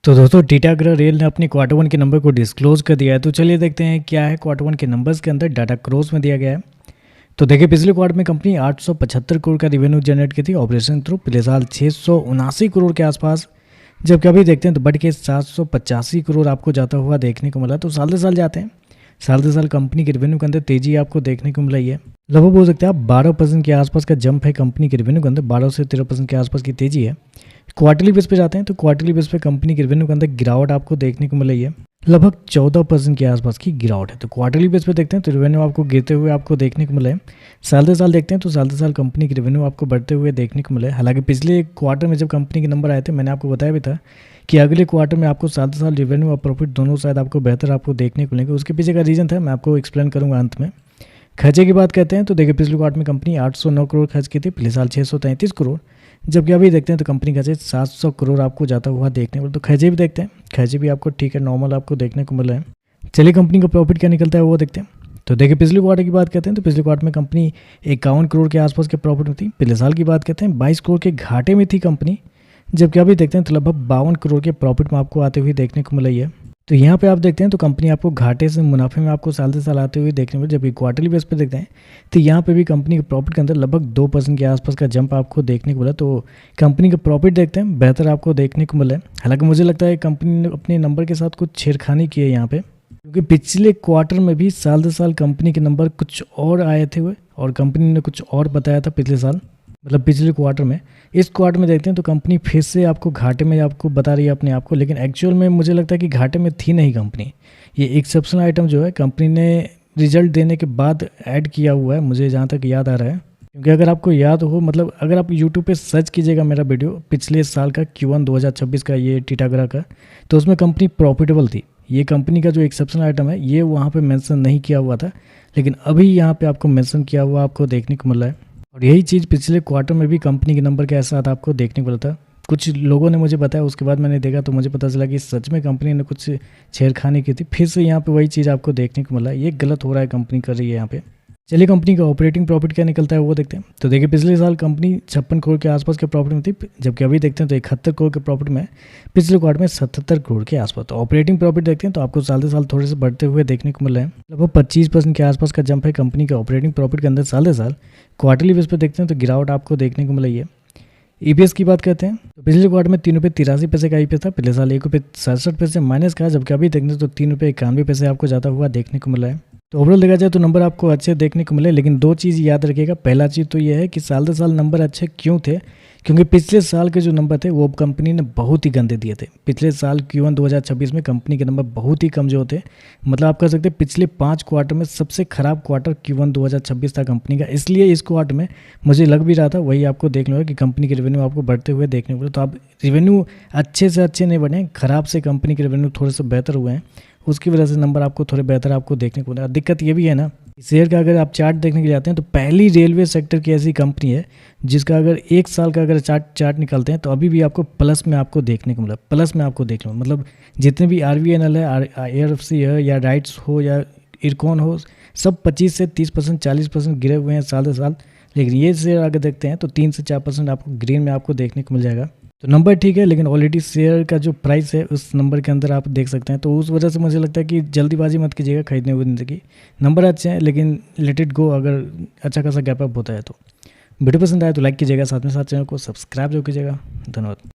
तो दोस्तों टिटागरा रेल ने अपनी क्वार्टर वन के नंबर को डिस्क्लोज कर दिया है। तो चलिए देखते हैं क्या है क्वार्टर वन के नंबर्स के अंदर डाटा क्रोज में दिया गया है। तो देखिए पिछले क्वार्टर में कंपनी 875 करोड़ का रेवेन्यू जनरेट की थी ऑपरेशन थ्रू, पिछले साल 679 करोड़ के आसपास, जबकि अभी देखते हैं तो बढ़ के 785 करोड़ आपको जाता हुआ देखने को मिला। तो साल से साल जाते हैं, साल से साल कंपनी के रेवेन्यू के अंदर तेजी आपको देखने को मिल रही है। लगभग बोल सकते हैं आप 12% के आसपास का जंप है कंपनी के रेवेन्यू के अंदर, 12 से 13% के आसपास की तेजी है। क्वार्टरली बेस पे जाते हैं तो क्वार्टरली बेस पे कंपनी के रेवेन्यू के अंदर गिरावट आपको देखने को मिल रही है, लगभग 14% के आसपास की गिरावट है। तो क्वार्टरली बेस पे देखते हैं तो रेवेन्यू आपको गिरते हुए आपको देखने को मिला है। साल से साल देखते हैं तो साल से साल कंपनी के रेवेन्यू आपको बढ़ते हुए देखने को मिला है। हालांकि पिछले क्वार्टर में जब कंपनी के नंबर आए थे मैंने आपको बताया भी था कि अगले क्वार्टर में आपको साल से साल रेवेन्यू और प्रॉफिट दोनों शायद आपको बेहतर आपको देखने को मिलेंगे। उसके पीछे का रीज़न था, मैं आपको एक्सप्लेन करूँगा अंत में। खर्चे की बात करते हैं तो देखिए पिछले क्वार्टर में कंपनी 809 करोड़ खर्च की थी, पिछले साल 633 करोड़, जबकि अभी देखते हैं तो कंपनी का 700 करोड़ आपको जाता हुआ देखने को मिला। तो खर्चे भी देखते हैं, खर्चे भी आपको ठीक है नॉर्मल आपको देखने को मिला है। चलिए कंपनी का प्रॉफिट क्या निकलता है वो देखते हैं। तो देखिए पिछले क्वार्टर की बात करते हैं तो पिछले क्वार्टर में कंपनी 51 करोड़ के आसपास के प्रॉफिट में थी। पिछले साल की बात करते हैं 22 करोड़ के घाटे में थी कंपनी, जबकि अभी देखते हैं तो लगभग 52 करोड़ के प्रॉफिट में आपको आते हुए देखने को मिल रही है। तो यहाँ पे आप देखते हैं तो कंपनी आपको घाटे से मुनाफे में आपको साल से साल आते हुए देखने को, जब क्वार्टरली बेस पे देखते हैं तो यहाँ पे भी कंपनी के प्रॉफिट के अंदर लगभग 2% के आसपास का जंप आपको देखने को मिला। तो कंपनी का प्रॉफिट देखते हैं बेहतर आपको देखने को मिला है। हालांकि मुझे लगता है कंपनी ने अपने नंबर के साथ कुछ छेड़खानी की है यहाँ पे, क्योंकि पिछले क्वार्टर में भी साल से साल कंपनी के नंबर कुछ और आए थे और कंपनी ने कुछ और बताया था पिछले साल, मतलब पिछले क्वार्टर में। इस क्वार्टर में देखते हैं तो कंपनी फिर से आपको घाटे में आपको बता रही है अपने आप को, लेकिन एक्चुअल में मुझे लगता है कि घाटे में थी नहीं कंपनी। ये एक्सेप्शनल आइटम जो है कंपनी ने रिजल्ट देने के बाद ऐड किया हुआ है, मुझे जहाँ तक याद आ रहा है। क्योंकि अगर आपको याद हो, मतलब अगर आप यूट्यूब पे सर्च कीजिएगा मेरा वीडियो पिछले साल का Q1 2026 का, ये टिटागरा का, तो उसमें कंपनी प्रॉफिटेबल थी। ये कंपनी का जो एक्सेप्शनल आइटम है ये वहाँ पे मेंशन नहीं किया हुआ था, लेकिन अभी यहाँ पे आपको मेंशन किया हुआ आपको देखने को मिला है। और यही चीज़ पिछले क्वार्टर में भी कंपनी के नंबर के साथ आपको देखने को मिला था। कुछ लोगों ने मुझे बताया, उसके बाद मैंने देखा तो मुझे पता चला कि सच में कंपनी ने कुछ छेड़खानी की थी। फिर से यहाँ पे वही चीज़ आपको देखने को मिला, ये गलत हो रहा है कंपनी कर रही है यहाँ पे। चलिए कंपनी का ऑपरेटिंग प्रॉफिट क्या निकलता है वो देखते हैं। तो देखिए पिछले साल कंपनी 56 करोड़ के आसपास के प्रॉफिट में थी, जबकि अभी देखते हैं तो 71 करोड़ के प्रॉफिट में, पिछले क्वार्टर में 77 करोड़ के आसपास। तो ऑपरेटिंग प्रॉफिट देखते हैं तो आपको साल से साल थोड़े से बढ़ते हुए देखने को मिल रहे हैं। लगभग 25% के आसपास का जंप है कंपनी का ऑपरेटिंग प्रॉफिट के अंदर साल से साल। क्वार्टरली बेस पर देखते हैं तो गिरावट आपको देखने को मिल रही है। ईपीएस की बात करते हैं तो पिछले क्वार्टर में 3 रुपये 83 पैसे का ईपीएस था, पिछले साल 1 रुपये 67 पैसे माइनस का, जबकि अभी देखते हैं तो 3 रुपये 91 पैसे आपको जाता हुआ देखने को मिला है। तो ओवरऑल देखा जाए तो नंबर आपको अच्छे देखने को मिले, लेकिन दो चीज़ याद रखिएगा। पहला चीज़ तो यह है कि साल से साल नंबर अच्छे क्यों थे, क्योंकि पिछले साल के जो नंबर थे वो कंपनी ने बहुत ही गंदे दिए थे। पिछले साल Q1 2026 में कंपनी के नंबर बहुत ही कमजोर थे, मतलब आप कह सकते हैं पिछले 5 क्वार्टर में सबसे खराब क्वार्टर Q1 2026 था कंपनी का। इसलिए इस क्वार्टर में मुझे लग भी रहा था, वही आपको देख लो कि कंपनी के रेवेन्यू आपको बढ़ते हुए देखने को मिले। तो आप रेवेन्यू अच्छे से अच्छे नहीं बढ़े, खराब से कंपनी के रेवेन्यू थोड़े से बेहतर हुए हैं, उसकी वजह से नंबर आपको थोड़े बेहतर आपको देखने को मिला। दिक्कत ये भी है ना, शेयर का अगर आप चार्ट देखने के लिए जाते हैं तो पहली रेलवे सेक्टर की ऐसी कंपनी है जिसका अगर 1 साल का अगर चार्ट निकालते हैं तो अभी भी आपको प्लस में आपको देखने को मिला, प्लस में आपको देखने को, मतलब जितने भी RVNL है, ARFC है, या राइट्स हो या इरकॉन हो, सब 25 से 30%, 40% गिरे हुए हैं साल से साल। लेकिन ये शेयर अगर देखते हैं तो 3 से 4% आपको ग्रीन में आपको देखने को मिल जाएगा। तो नंबर ठीक है, लेकिन ऑलरेडी शेयर का जो प्राइस है उस नंबर के अंदर आप देख सकते हैं। तो उस वजह से मुझे लगता है कि जल्दीबाजी मत कीजिएगा खरीदने उरीदने की। नंबर अच्छे हैं लेकिन लेट इट गो, अगर अच्छा खासा गैप अप होता है तो। वीडियो पसंद आए तो लाइक कीजिएगा, साथ में साथ चैनल को सब्सक्राइब जो कीजिएगा। धन्यवाद।